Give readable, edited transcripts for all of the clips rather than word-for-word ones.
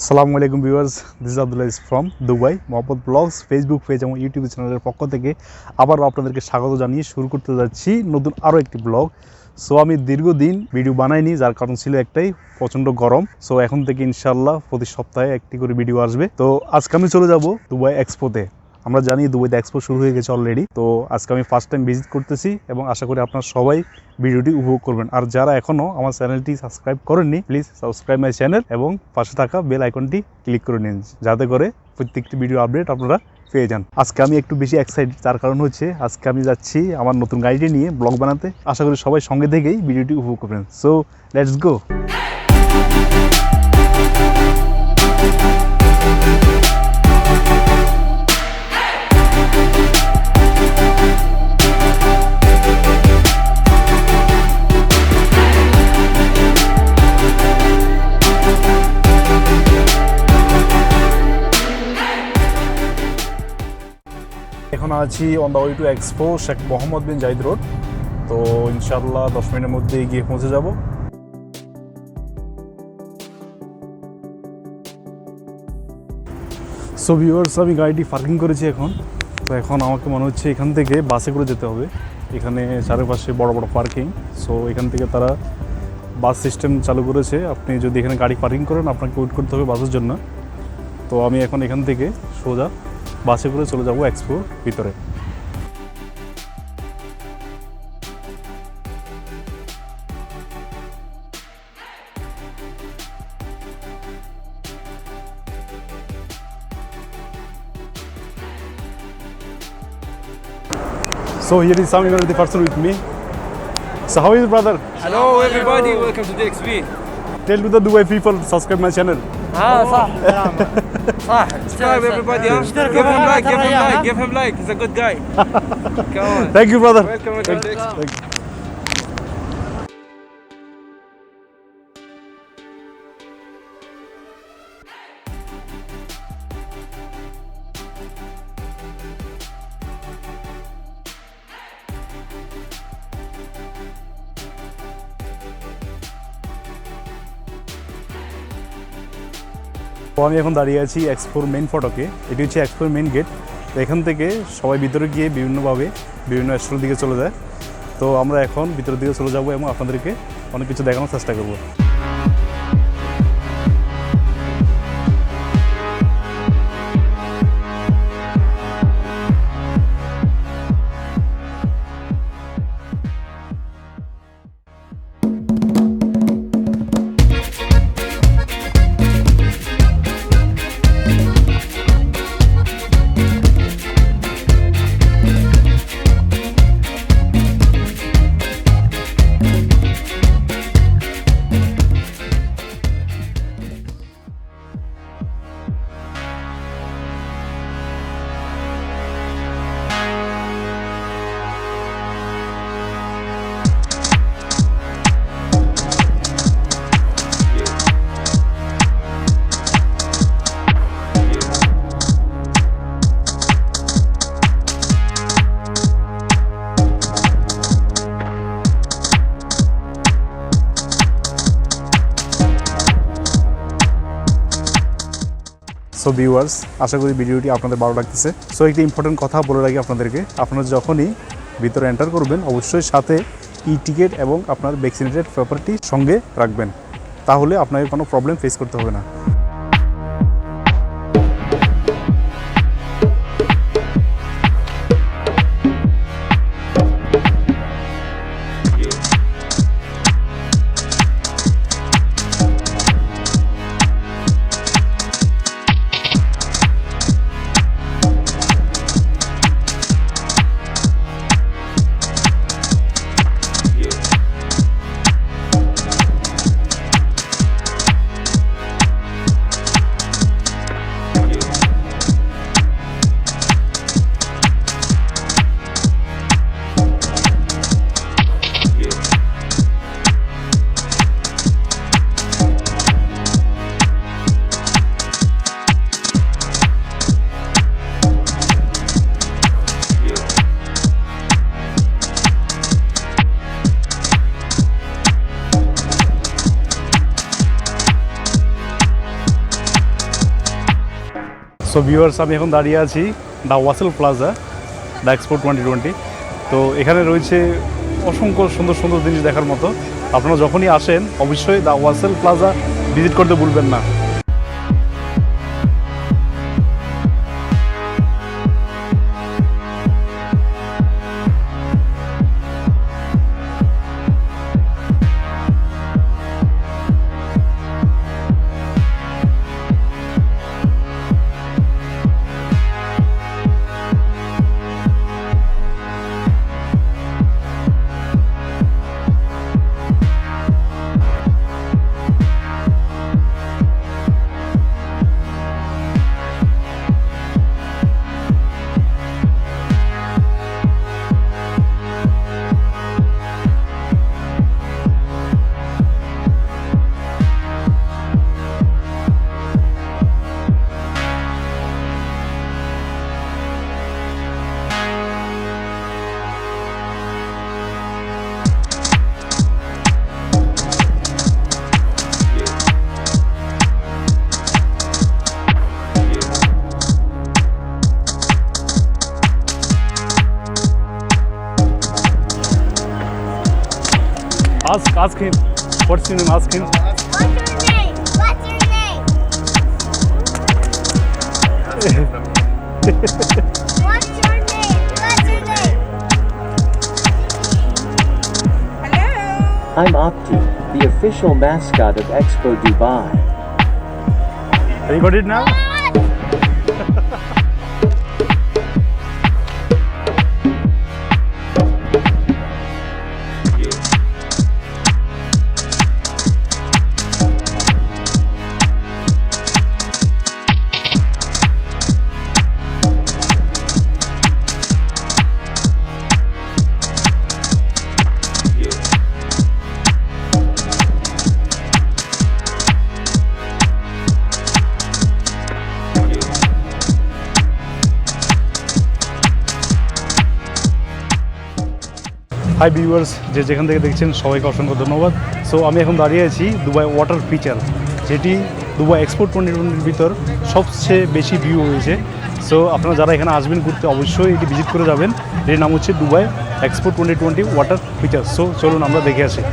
আসসালামু আলাইকুম viewers, this is Abdullah from Dubai. Mohammad blogs Facebook page এবং ইউটিউব চ্যানেলের পক্ষ থেকে আবারও আপনাদেরকে স্বাগত জানিয়ে শুরু করতে যাচ্ছি নতুন আরও একটি ব্লগ। সো আমি দীর্ঘদিন ভিডিও বানাইনি, যার কারণ ছিল একটাই, প্রচণ্ড গরম। সো এখন থেকে ইনশাল্লাহ প্রতি সপ্তাহে একটি করে ভিডিও আসবে। তো আজকে আমি চলে যাব দুবাই এক্সপোতে। আমরা জানি দুবাইতে এক্সপো শুরু হয়ে গেছে অলরেডি। তো আজকে আমি ফার্স্ট টাইম ভিজিট করতেছি এবং আশা করি আপনারা সবাই ভিডিওটি উপভোগ করবেন। আর যারা এখনও আমার চ্যানেলটি সাবস্ক্রাইব করেননি, প্লিজ সাবস্ক্রাইব মাই চ্যানেল এবং পাশে থাকা বেল আইকনটি ক্লিক করে নিন, যাতে করে প্রত্যেকটি ভিডিও আপডেট আপনারা পেয়ে যান। আজকে আমি একটু বেশি এক্সাইটেড, তার কারণ হচ্ছে আজকে আমি যাচ্ছি আমার নতুন গাড়িটি নিয়ে ব্লগ বানাতে। আশা করি সবাই সঙ্গে থেকেই ভিডিওটি উপভোগ করবেন। So let's go. এখন আছি on the way to expo, Sheikh Mohammed bin Zayed road. তো ইনশাআল্লাহ 10 মিনিটের মধ্যে গিয়ে পৌঁছে যাব। সো ভিউয়ার্স, আমি গাড়িটি পার্কিং করেছি এখন। তো এখন আমাকে মনে হচ্ছে এখান থেকে বাসে করে যেতে হবে। এখানে চারপাশে বড় বড় পার্কিং। সো এখান থেকে তারা বাস সিস্টেম চালু করেছে। আপনি যদি এখানে গাড়ি পার্কিং করেন, আপনাকে ওয়েট করতে হবে বাসের জন্য। তো আমি এখন এখান থেকে সোজা বাসে করে চলে যাব এক্সপোর ভিতরে। So here is Sami, the person with me. So how is it, brother? Hello everybody, welcome to the XP. Tell to the Dubai people, subscribe my channel. صح صح. Subscribe everybody. Give him like, give him like, give him like. He's a good guy. Come on. Thank you, brother. Welcome to the XP. Thank you. তো আমি এখন দাঁড়িয়ে আছি এক্সপোর main ফটকে। এটি হচ্ছে এক্সপোর main gate. তো এখান থেকে সবাই ভিতরে গিয়ে বিভিন্নভাবে বিভিন্ন স্টলের দিকে চলে যায়। তো আমরা এখন ভিতরের দিকে চলে যাব এবং আপনাদেরকে অনেক কিছু দেখানোর চেষ্টা করব। সো ভিউয়ার্স, আশা করি ভিডিওটি আপনাদের ভালো লাগতেছে। সো একটি ইম্পর্টেন্ট কথা বলে রাখি আপনাদেরকে, আপনারা যখনই ভিতরে এন্টার করবেন, অবশ্যই সাথে ই টিকিট এবং আপনার ভ্যাকসিনেটেড পেপারটি সঙ্গে রাখবেন। তাহলে আপনাকে কোনো প্রবলেম ফেস করতে হবে না। সো ভিউয়ার্স, আমি এখন দাঁড়িয়ে আছি the Wasel plaza, the expo 2020। তো এখানে রয়েছে অসংখ্য সুন্দর সুন্দর জিনিস দেখার মতো। আপনারা যখনই আসেন অবশ্যই দ্য ওয়াসেল প্লাজা ভিজিট করতে ভুলবেন না। Ask him. What's your name? Ask him. What's your name? What's your name? What's your name? What's your name? Hello. I'm Opti, the official mascot of Expo Dubai. You got it now? Hi viewers, যেখান থেকে দেখছেন সবাইকে অসংখ্য ধন্যবাদ। So আমি এখন দাঁড়িয়ে আছি দুবাই ওয়াটার ফিচার, যেটি দুবাই এক্সপো 2020-র ভিতর সবচেয়ে বেশি ভিউ হয়েছে। সো আপনারা যারা এখানে আসবেন ঘুরতে অবশ্যই এটি ভিজিট করে যাবেন। এর নাম হচ্ছে Dubai expo 2020 water feature. So চলুন আমরা দেখে আসি।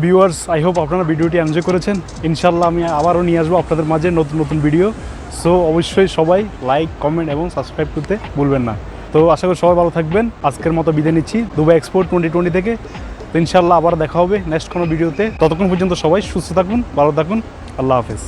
ভিউয়ার্স, আই হোপ আপনারা ভিডিওটি এনজয় করেছেন। ইনশাল্লাহ আমি আবারও নিয়ে আসবো আপনাদের মাঝে নতুন নতুন ভিডিও। সো অবশ্যই সবাই লাইক, কমেন্ট এবং সাবস্ক্রাইব করতে ভুলবেন না। তো আশা করি সবাই ভালো থাকবেন। আজকের মতো বিদায় নিচ্ছি দুবাই এক্সপো 2020 থেকে। তো ইনশাল্লাহ আবার দেখা হবে নেক্সট কোনো ভিডিওতে। ততক্ষণ পর্যন্ত সবাই সুস্থ থাকুন, ভালো থাকুন। আল্লাহ হাফেজ।